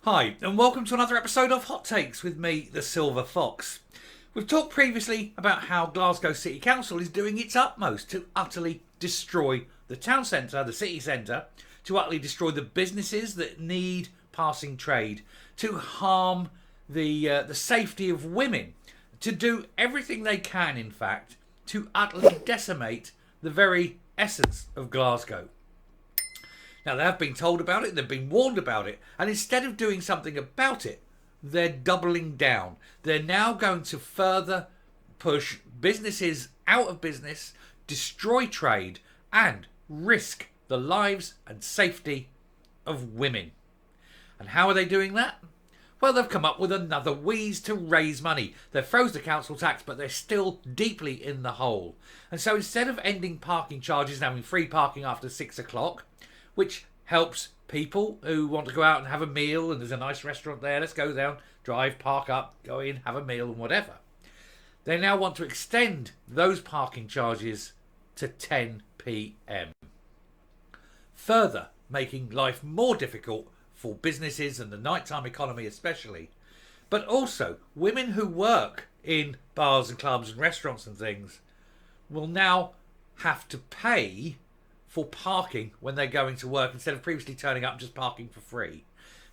Hi, and welcome to another episode of Hot Takes with me, the Silver Fox. We've talked previously about how Glasgow City Council is doing its utmost to utterly destroy the town centre, the city centre, to utterly destroy the businesses that need passing trade, to harm the safety of women, to do everything they can, in fact, to utterly decimate the very essence of Glasgow. Now, they have been told about it, they've been warned about it, and instead of doing something about it, they're doubling down. They're now going to further push businesses out of business, destroy trade, and risk the lives and safety of women. And how are they doing that? Well, they've come up with another wheeze to raise money. They've froze the council tax, but they're still deeply in the hole. And so instead of ending parking charges and having free parking after 6 o'clock, which helps people who want to go out and have a meal, and there's a nice restaurant there, let's go down, drive, park up, go in, have a meal and whatever. They now want to extend those parking charges to 10 p.m. Further making life more difficult for businesses and the nighttime economy especially, but also women who work in bars and clubs and restaurants and things will now have to pay for parking when they're going to work instead of previously turning up and just parking for free.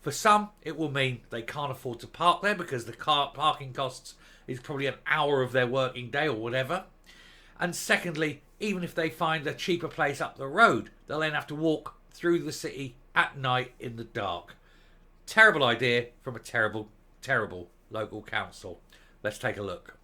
For some, it will mean they can't afford to park there because the car parking costs is probably an hour of their working day or whatever. And secondly, even if they find a cheaper place up the road, they'll then have to walk through the city at night in the dark. Terrible idea from a terrible, terrible local council. Let's take a look.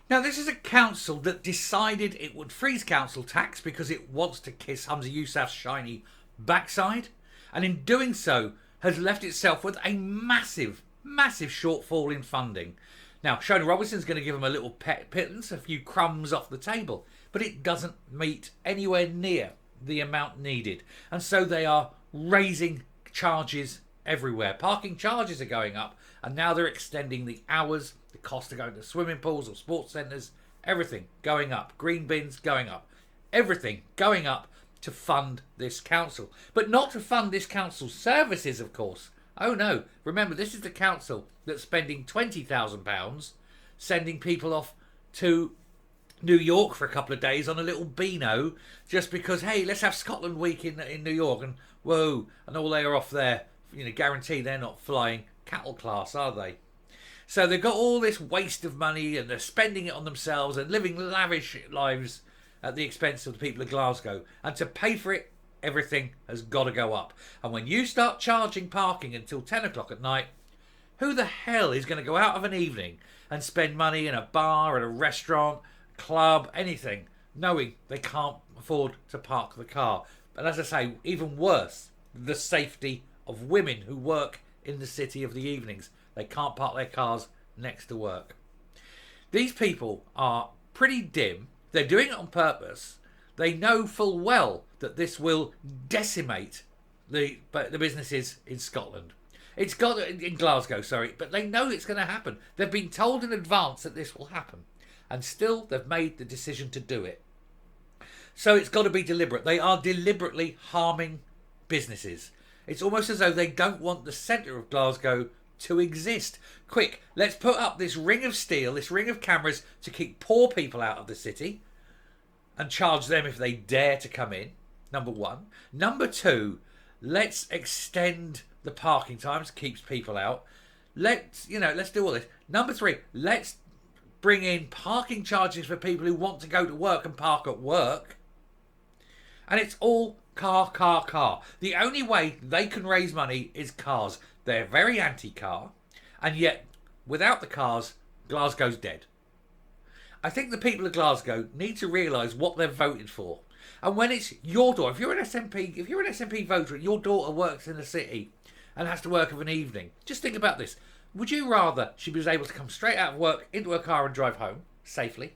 Now, this is a council that decided it would freeze council tax because it wants to kiss Hamza Yousaf's shiny backside, and in doing so has left itself with a massive, massive shortfall in funding. Now, Shona Robinson's going to give them a little pittance, a few crumbs off the table, but it doesn't meet anywhere near the amount needed. And so they are raising charges everywhere. Parking charges are going up, and now they're extending the hours, the cost of going to swimming pools or sports centres, everything going up. Green bins going up. Everything going up to fund this council. But not to fund this council's services, of course. Oh no, remember, this is the council that's spending £20,000 sending people off to New York for a couple of days on a little Beano just because, hey, let's have Scotland Week in New York, and whoa, and all they are off there, guarantee they're not flying cattle class, are they? So they've got all this waste of money and they're spending it on themselves and living lavish lives at the expense of the people of Glasgow. And to pay for it, everything has got to go up. And when you start charging parking until 10 o'clock at night, who the hell is going to go out of an evening and spend money in a bar, at a restaurant, club, anything, knowing they can't afford to park the car? And as I say, even worse, the safety of women who work in the city of the evenings. They can't park their cars next to work. These people are pretty dim. They're doing it on purpose. They know full well that this will decimate the businesses in Scotland. It's got in Glasgow, sorry, but they know it's going to happen. They've been told in advance that this will happen, and still they've made the decision to do it. So it's got to be deliberate. They are deliberately harming businesses. It's almost as though they don't want the centre of Glasgow to exist. Quick, let's put up this ring of steel, this ring of cameras to keep poor people out of the city and charge them if they dare to come in, number one. Number two, let's extend the parking times, keeps people out. Let's do all this. Number three, let's bring in parking charges for people who want to go to work and park at work. And it's all car. The only way they can raise money is cars. They're very anti-car, and yet without the cars, Glasgow's dead. I think the people of Glasgow need to realise what they've voted for. And when it's your daughter, if you're an SNP voter and your daughter works in the city and has to work of an evening, just think about this. Would you rather she was able to come straight out of work into her car and drive home safely?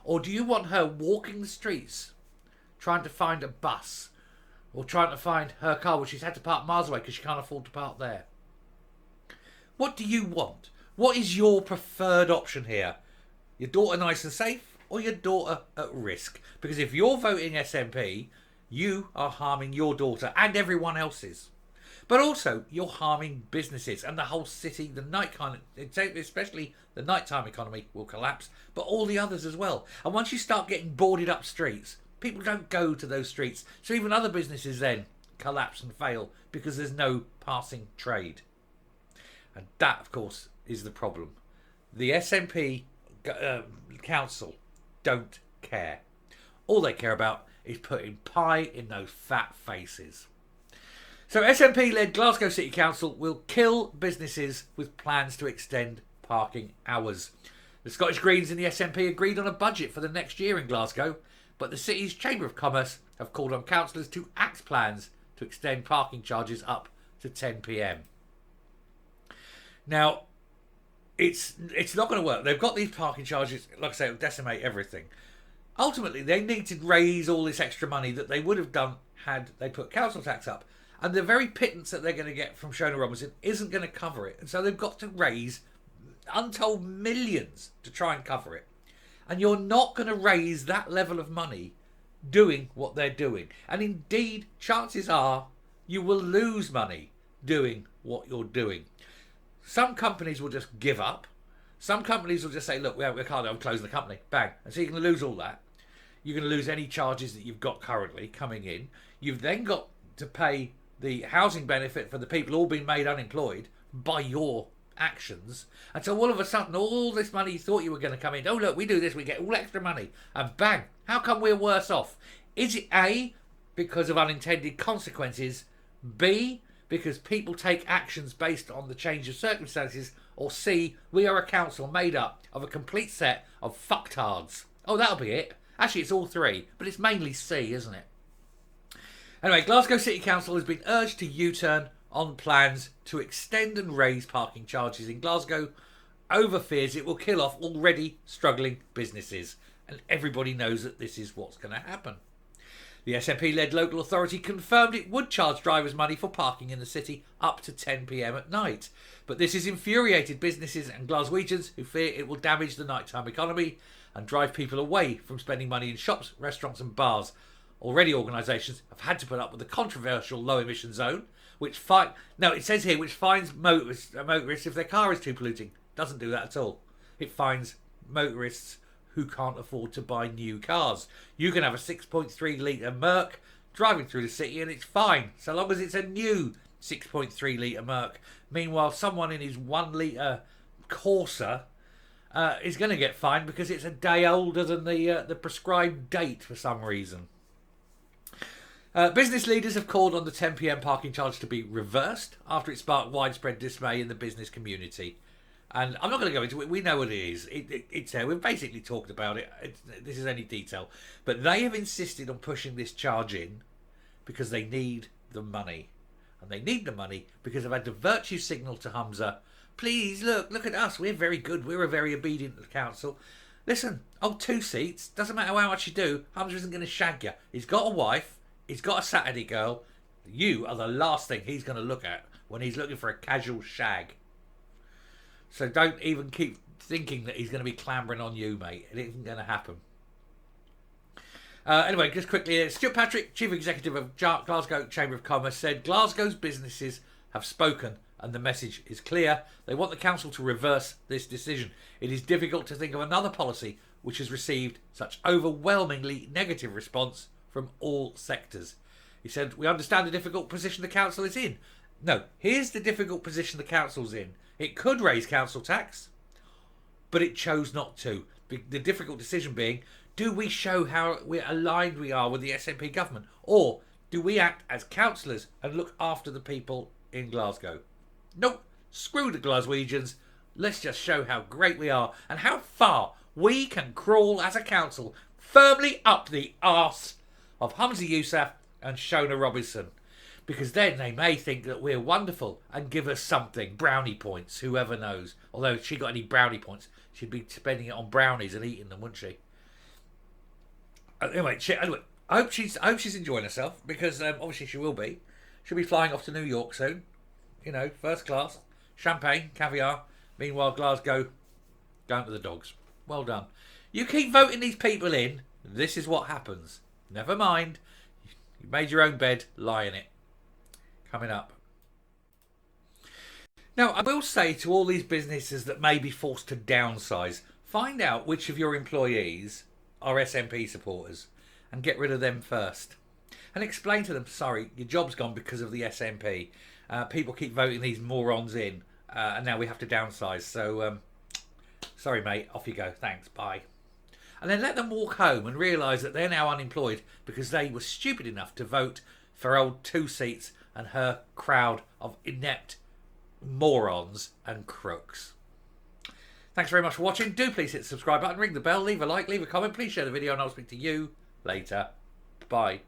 Or do you want her walking the streets trying to find a bus or trying to find her car, which she's had to park miles away because she can't afford to park there? What do you want? What is your preferred option here? Your daughter nice and safe, or your daughter at risk? Because if you're voting SNP, you are harming your daughter and everyone else's. But also, you're harming businesses and the whole city. The night kind of, especially the nighttime economy, will collapse, but all the others as well. And once you start getting boarded up streets, people don't go to those streets. So even other businesses then collapse and fail because there's no passing trade. And that, of course, is the problem. The SNP council don't care. All they care about is putting pie in those fat faces. So SNP-led Glasgow City Council will kill businesses with plans to extend parking hours. The Scottish Greens and the SNP agreed on a budget for the next year in Glasgow, but the city's Chamber of Commerce have called on councillors to axe plans to extend parking charges up to 10 p.m. Now, it's not going to work. They've got these parking charges, like I say, it'll decimate everything. Ultimately, they need to raise all this extra money that they would have done had they put council tax up. And the very pittance that they're going to get from Shona Robinson isn't going to cover it. And so they've got to raise untold millions to try and cover it. And you're not going to raise that level of money doing what they're doing. And indeed, chances are you will lose money doing what you're doing. Some companies will just give up. Some companies will just say, look, we can't, I'm closing the company. Bang. And so you're going to lose all that. You're going to lose any charges that you've got currently coming in. You've then got to pay the housing benefit for the people all being made unemployed by your actions. And so all of a sudden, all this money you thought you were going to come in, oh, look, we do this, we get all extra money. And bang, how come we're worse off? Is it A, because of unintended consequences? B, because people take actions based on the change of circumstances? Or C, we are a council made up of a complete set of fucktards? Oh, that'll be it. Actually, it's all three, but it's mainly C, isn't it? Anyway, Glasgow City Council has been urged to U-turn on plans to extend and raise parking charges in Glasgow over fears it will kill off already struggling businesses. And everybody knows that this is what's going to happen. The SNP-led local authority confirmed it would charge drivers money for parking in the city up to 10 p.m. at night. But this has infuriated businesses and Glaswegians who fear it will damage the nighttime economy and drive people away from spending money in shops, restaurants and bars. Already organisations have had to put up with the controversial low emission zone, which it says here, which fines motorists if their car is too polluting. Doesn't do that at all. It fines motorists who can't afford to buy new cars. You can have a 6.3 litre Merc driving through the city and it's fine, so long as it's a new 6.3 litre Merc. Meanwhile, someone in his 1 litre Corsa is going to get fined because it's a day older than the prescribed date for some reason. Business leaders have called on the 10 p.m. parking charge to be reversed after it sparked widespread dismay in the business community. And I'm not going to go into it. We know what it is. It's there. We've basically talked about it. This is only detail. But they have insisted on pushing this charge in because they need the money. And they need the money because they've had the virtue signal to Humza. Please, look at us. We're very good. We're a very obedient council. Listen, 2 seats. Doesn't matter how much you do. Humza isn't going to shag you. He's got a wife. He's got a Saturday girl. You are the last thing he's going to look at when he's looking for a casual shag. So don't even keep thinking that he's going to be clambering on you, mate. It isn't going to happen. Anyway, just quickly, Stuart Patrick, Chief Executive of Glasgow Chamber of Commerce, said Glasgow's businesses have spoken and the message is clear. They want the council to reverse this decision. It is difficult to think of another policy which has received such overwhelmingly negative response from all sectors. He said, we understand the difficult position the council is in. No, here's the difficult position the council's in. It could raise council tax, but it chose not to. The difficult decision being, do we show how aligned we are with the SNP government? Or do we act as councillors and look after the people in Glasgow? Nope, screw the Glaswegians. Let's just show how great we are and how far we can crawl as a council firmly up the arse of Humza Yousaf and Shona Robinson. Because then they may think that we're wonderful and give us something. Brownie points, whoever knows. Although if she got any brownie points, she'd be spending it on brownies and eating them, wouldn't she? Anyway, I hope she's enjoying herself because obviously she will be. She'll be flying off to New York soon. You know, first class. Champagne, caviar. Meanwhile, Glasgow going to the dogs. Well done. You keep voting these people in, this is what happens. Never mind. You made your own bed, lie in it. Coming up. Now, I will say to all these businesses that may be forced to downsize, find out which of your employees are SNP supporters and get rid of them first. And explain to them, sorry, your job's gone because of the SNP. People keep voting these morons in, and now we have to downsize. So, sorry, mate, off you go. Thanks, bye. And then let them walk home and realise that they're now unemployed because they were stupid enough to vote for old Two Seats and her crowd of inept morons and crooks. Thanks very much for watching. Do please hit the subscribe button, ring the bell, leave a like, leave a comment. Please share the video, and I'll speak to you later. Bye.